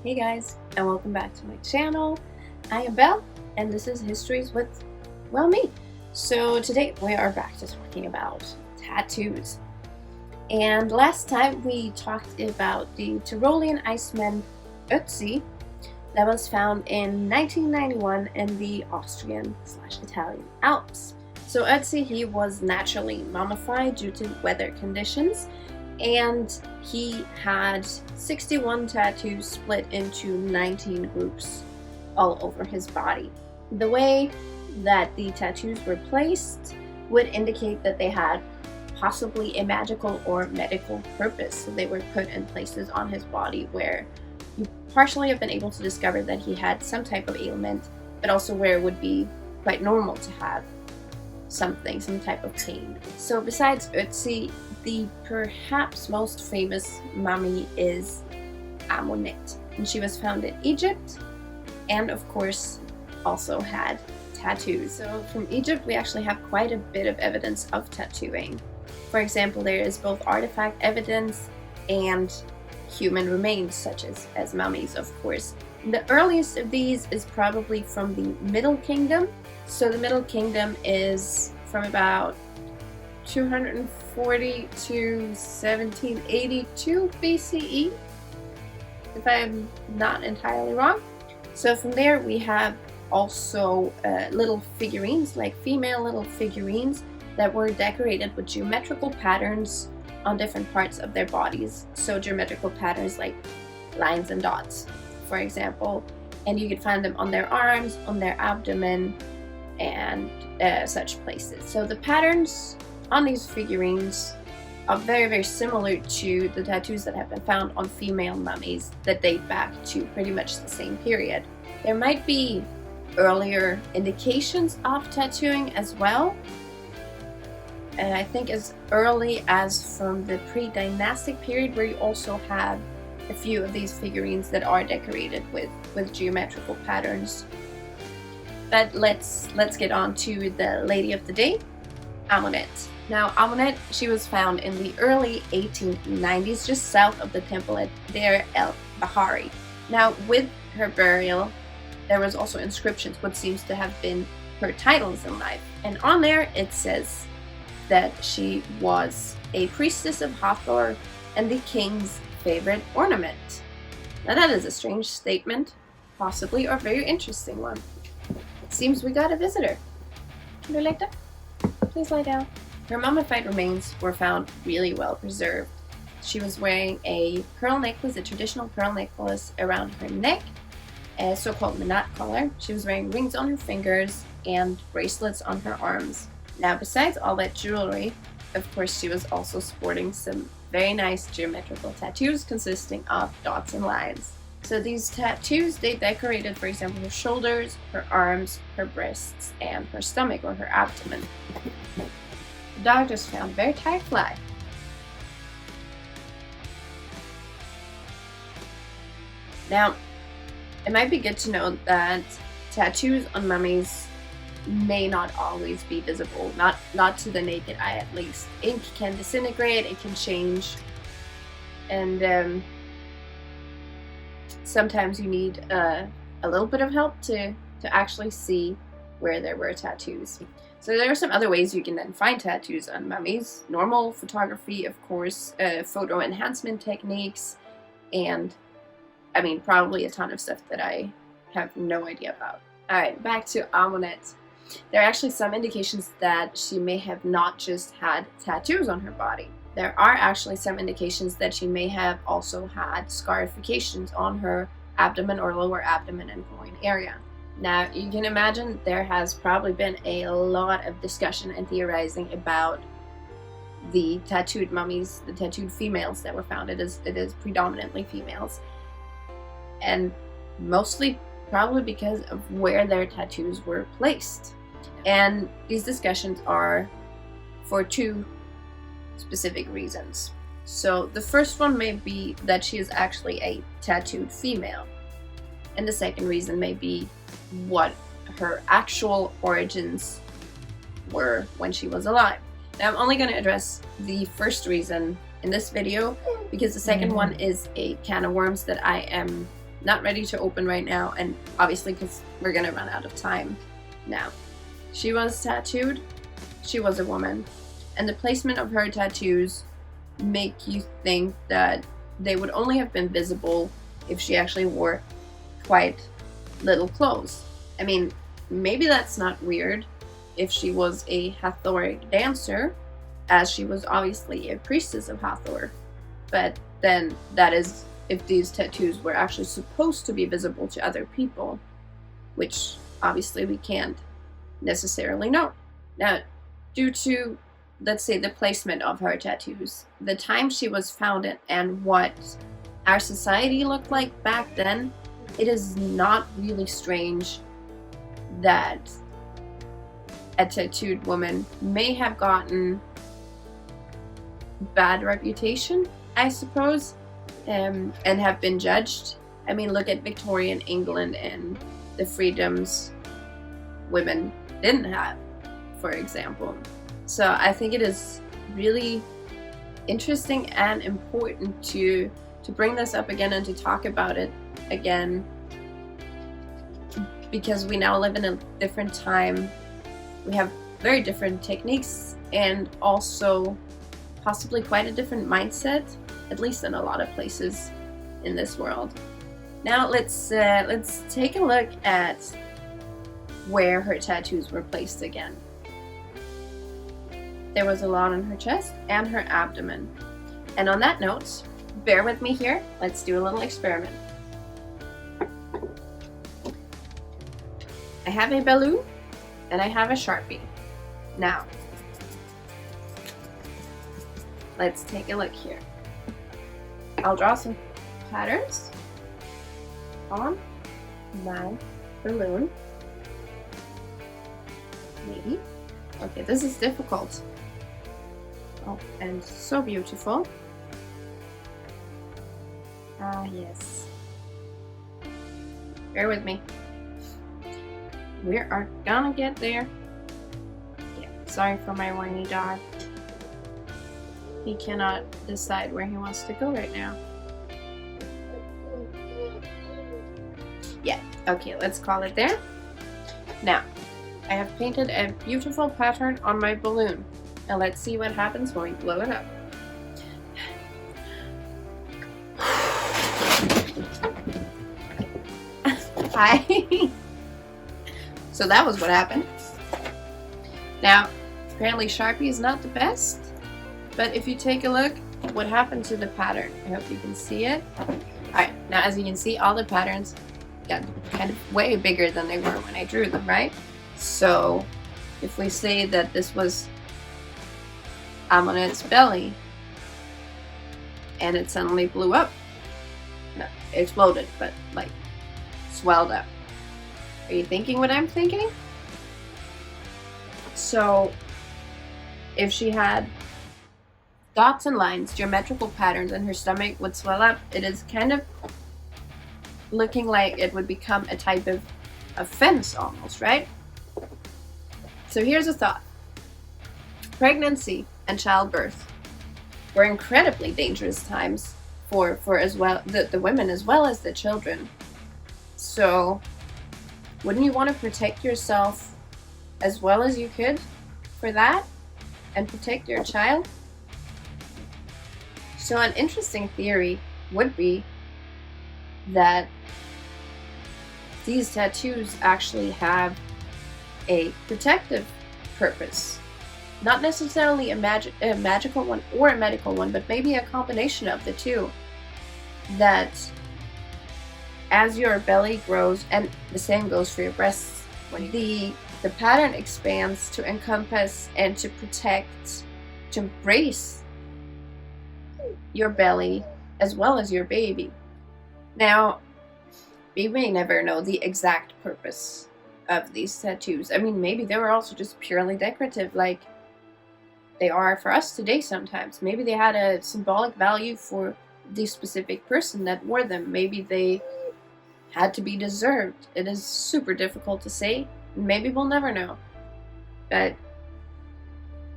Hey guys, and welcome back to my channel. I am Belle, and this is Histories with, well, me. So today we are back to talking about tattoos. And last time we talked about the Tyrolean Iceman Ötzi that was found in 1991 in the Austrian/Italian Alps. So Ötzi, he was naturally mummified due to weather conditions, and he had 61 tattoos split into 19 groups all over his body. The way that the tattoos were placed would indicate that they had possibly a magical or medical purpose. So they were put in places on his body where you partially have been able to discover that he had some type of ailment, but also where it would be quite normal to have some type of pain. So besides Ötzi, the perhaps most famous mummy is Amunet, and she was found in Egypt, and of course also had tattoos. So from Egypt we actually have quite a bit of evidence of tattooing. For example, there is both artifact evidence and human remains, such as mummies, of course. The earliest of these is probably from the Middle Kingdom. So the Middle Kingdom is from about 240 to 1782 BCE, if I'm not entirely wrong. So from there we have also little figurines, like female little figurines that were decorated with geometrical patterns on different parts of their bodies. So geometrical patterns like lines and dots, for example, and you could find them on their arms, on their abdomen, and such places. So the patterns on these figurines are very, very similar to the tattoos that have been found on female mummies that date back to pretty much the same period. There might be earlier indications of tattooing as well, and I think as early as from the pre-dynastic period, where you also have a few of these figurines that are decorated with geometrical patterns. But let's get on to the lady of the day, Amunet. Now Amunet, she was found in the early 1890s just south of the temple at Deir el-Bahari. Now with her burial there was also inscriptions, what seems to have been her titles in life, and on there it says that she was a priestess of Hathor and the king's favorite ornament. Now that is a strange statement, possibly, or a very interesting one. It seems we got a visitor. Can you like that? Please lie down. Her mummified remains were found really well preserved. She was wearing a pearl necklace, a traditional pearl necklace around her neck, a so-called Menat collar. She was wearing rings on her fingers and bracelets on her arms. Now besides all that jewelry, of course she was also sporting some very nice geometrical tattoos consisting of dots and lines. So these tattoos, they decorated, for example, her shoulders, her arms, her breasts, and her stomach or her abdomen. The dog just found a very tight fly. Now, it might be good to know that tattoos on mummies may not always be visible, not to the naked eye at least. Ink can disintegrate, it can change, and sometimes you need a little bit of help to actually see where there were tattoos. So there are some other ways you can then find tattoos on mummies. Normal photography, of course, photo enhancement techniques, and I mean probably a ton of stuff that I have no idea about. Alright, back to Amunet. There are actually some indications that she may have not just had tattoos on her body. There are actually some indications that she may have also had scarifications on her abdomen or lower abdomen and groin area. Now, you can imagine there has probably been a lot of discussion and theorizing about the tattooed mummies, the tattooed females that were found. It is predominantly females, and mostly probably because of where their tattoos were placed. And these discussions are for two specific reasons. So the first one may be that she is actually a tattooed female, and the second reason may be what her actual origins were when she was alive. Now I'm only going to address the first reason in this video because the second one is a can of worms that I am not ready to open right now, and obviously because we're gonna run out of time now. She was tattooed, she was a woman, and the placement of her tattoos make you think that they would only have been visible if she actually wore quite little clothes. I mean, maybe that's not weird if she was a Hathoric dancer, as she was obviously a priestess of Hathor, but then that is if these tattoos were actually supposed to be visible to other people, which obviously we can't necessarily know. Now, due to, let's say, the placement of her tattoos, the time she was found and what our society looked like back then, it is not really strange that a tattooed woman may have gotten bad reputation, I suppose, and have been judged. I mean, look at Victorian England and the freedoms women didn't have, for example. So I think it is really interesting and important to bring this up again and to talk about it again, because we now live in a different time. We have very different techniques and also possibly quite a different mindset, at least in a lot of places in this world. Now let's take a look at where her tattoos were placed again. There was a lot on her chest and her abdomen. And on that note, bear with me here, let's do a little experiment. I have a balloon and I have a Sharpie. Now, let's take a look here. I'll draw some patterns on my balloon. Maybe. Okay, this is difficult. Oh, and so beautiful. Ah, yes. Bear with me. We are gonna get there. Yeah, sorry for my whiny dog. He cannot decide where he wants to go right now. Yeah, okay, let's call it there. Now, I have painted a beautiful pattern on my balloon. Now let's see what happens when we blow it up. Hi. So that was what happened. Now, apparently Sharpie is not the best, but if you take a look, what happened to the pattern? I hope you can see it. Alright, now as you can see, all the patterns got kind of way bigger than they were when I drew them, right? So, if we say that this was Amunet's belly, and it suddenly blew up, no, it exploded, but like, swelled up. Are you thinking what I'm thinking? So, if she had dots and lines, geometrical patterns, and her stomach would swell up, it is kind of looking like it would become a type of fence almost, right? So here's a thought. Pregnancy and childbirth were incredibly dangerous times for as well the women as well as the children. So wouldn't you want to protect yourself as well as you could for that and protect your child? So an interesting theory would be that these tattoos actually have a protective purpose. Not necessarily a magical one or a medical one, but maybe a combination of the two. That as your belly grows, and the same goes for your breasts, when the pattern expands to encompass and to protect, to embrace your belly as well as your baby. Now, we may never know the exact purpose of these tattoos. I mean, maybe they were also just purely decorative, like they are for us today sometimes. Maybe they had a symbolic value for the specific person that wore them. Maybe they had to be deserved. It is super difficult to say. Maybe we'll never know. But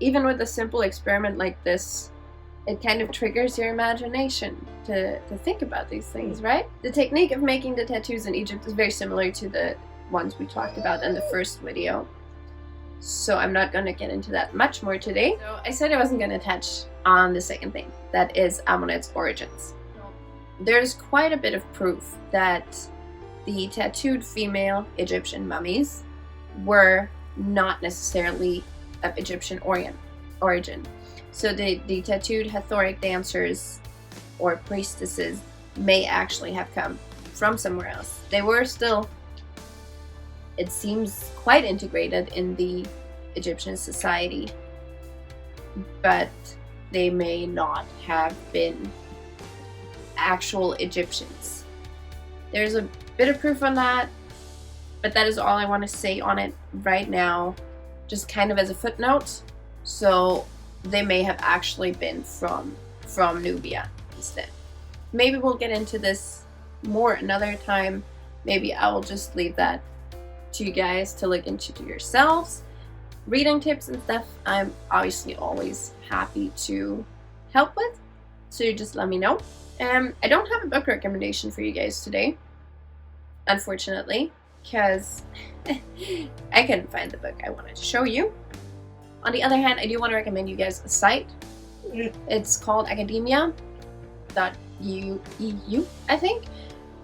even with a simple experiment like this, it kind of triggers your imagination to think about these things, right? The technique of making the tattoos in Egypt is very similar to the ones we talked about in the first video. So I'm not going to get into that much more today. So I said I wasn't going to touch on the second thing, that is Amunet's origins. There's quite a bit of proof that the tattooed female Egyptian mummies were not necessarily of Egyptian origin. So the tattooed Hathoric dancers or priestesses may actually have come from somewhere else. They were still, it seems, quite integrated in the Egyptian society, but they may not have been actual Egyptians. There's a bit of proof on that, but that is all I want to say on it right now, just kind of as a footnote. So they may have actually been from Nubia instead. Maybe we'll get into this more another time. Maybe I will just leave that to you guys to look into yourselves. Reading tips and stuff, I'm obviously always happy to help with, so you just let me know. I don't have a book recommendation for you guys today, unfortunately, because I couldn't find the book I wanted to show you. On the other hand, I do want to recommend you guys a site. It's called academia.eu, I think.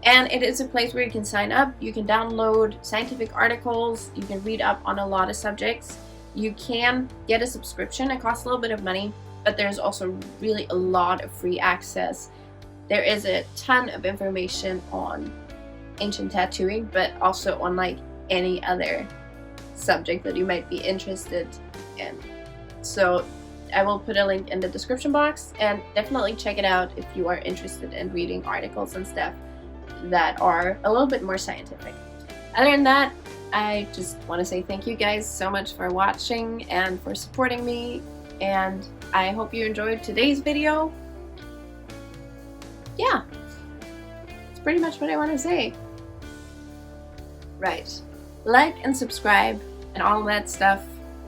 And it is a place where you can sign up, you can download scientific articles, you can read up on a lot of subjects. You can get a subscription, it costs a little bit of money, but there's also really a lot of free access. There is a ton of information on ancient tattooing, but also on like any other subject that you might be interested in. So I will put a link in the description box, and definitely check it out if you are interested in reading articles and stuff that are a little bit more scientific. Other than that, I just want to say thank you guys so much for watching and for supporting me, and I hope you enjoyed today's video. Yeah, that's pretty much what I want to say. Right, like and subscribe and all that stuff.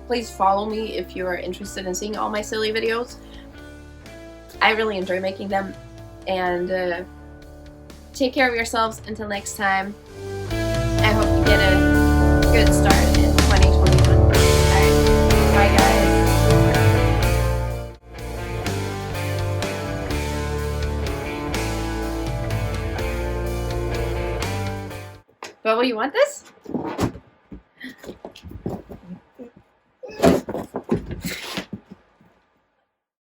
Please follow me if you are interested in seeing all my silly videos. I really enjoy making them, and take care of yourselves until next time. I hope you get a good start in 2021. Alright, bye guys. Bubble, you want this?